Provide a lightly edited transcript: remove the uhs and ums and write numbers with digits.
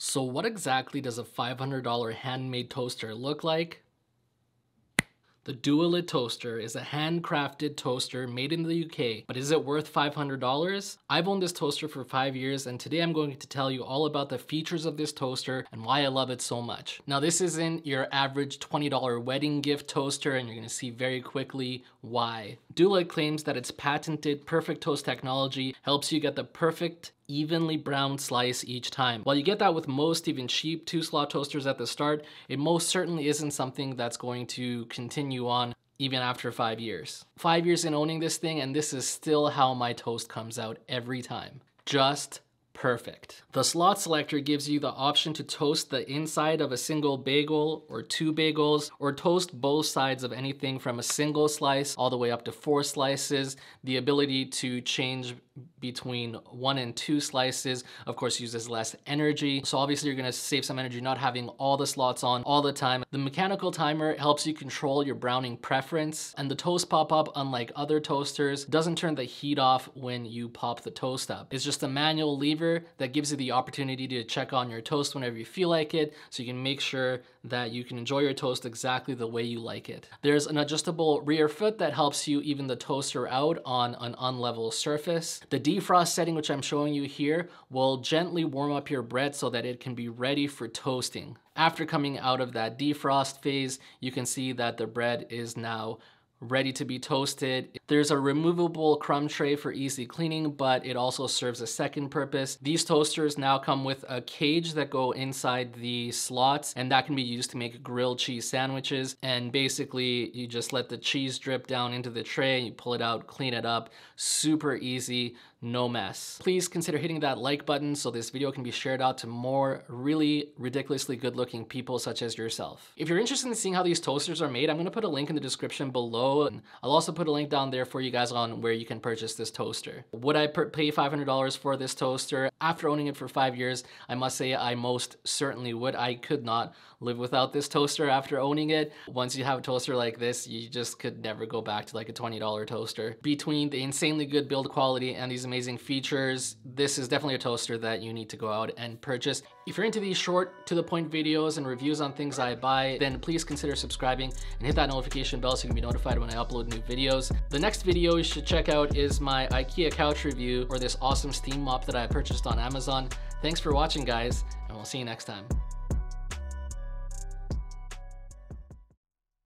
So what exactly does a $500 handmade toaster look like? The Dualit Toaster is a handcrafted toaster made in the UK, but is it worth $500? I've owned this toaster for 5 years, and today I'm going to tell you all about the features of this toaster and why I love it so much. Now, this isn't your average $20 wedding gift toaster, and you're gonna see very quickly why. Dualit claims that its patented perfect toast technology helps you get the perfect evenly browned slice each time. While you get that with most even cheap 2-slot toasters at the start, it most certainly isn't something that's going to continue on even after 5 years. 5 years in owning this thing, and this is still how my toast comes out every time. Just perfect. The slot selector gives you the option to toast the inside of a single bagel or 2 bagels, or toast both sides of anything from a single slice all the way up to 4 slices. The ability to change between 1 and 2 slices, of course, uses less energy. So obviously you're gonna save some energy not having all the slots on all the time. The mechanical timer helps you control your browning preference, and the toast pop-up, unlike other toasters, doesn't turn the heat off when you pop the toast up. It's just a manual lever that gives you the opportunity to check on your toast whenever you feel like it, so you can make sure that you can enjoy your toast exactly the way you like it. There's an adjustable rear foot that helps you even the toaster out on an unlevel surface. The defrost setting, which I'm showing you here, will gently warm up your bread so that it can be ready for toasting. After coming out of that defrost phase, you can see that the bread is now ready to be toasted. There's a removable crumb tray for easy cleaning, but it also serves a second purpose. These toasters now come with a cage that go inside the slots, and that can be used to make grilled cheese sandwiches. And basically, you just let the cheese drip down into the tray, you pull it out, clean it up. Super easy, no mess. Please consider hitting that like button so this video can be shared out to more really ridiculously good looking people such as yourself. If you're interested in seeing how these toasters are made, I'm gonna put a link in the description below, and I'll also put a link down there for you guys on where you can purchase this toaster. Would I pay $500 for this toaster? After owning it for 5 years, I must say I most certainly would. I could not live without this toaster after owning it. Once you have a toaster like this, you just could never go back to like a $20 toaster. Between the insanely good build quality and these amazing features, this is definitely a toaster that you need to go out and purchase. If you're into these short, to the point videos and reviews on things I buy, then please consider subscribing and hit that notification bell so you can be notified when I upload new videos. The next video you should check out is my IKEA couch review, or this awesome steam mop that I purchased on Amazon. Thanks for watching, guys, and we'll see you next time.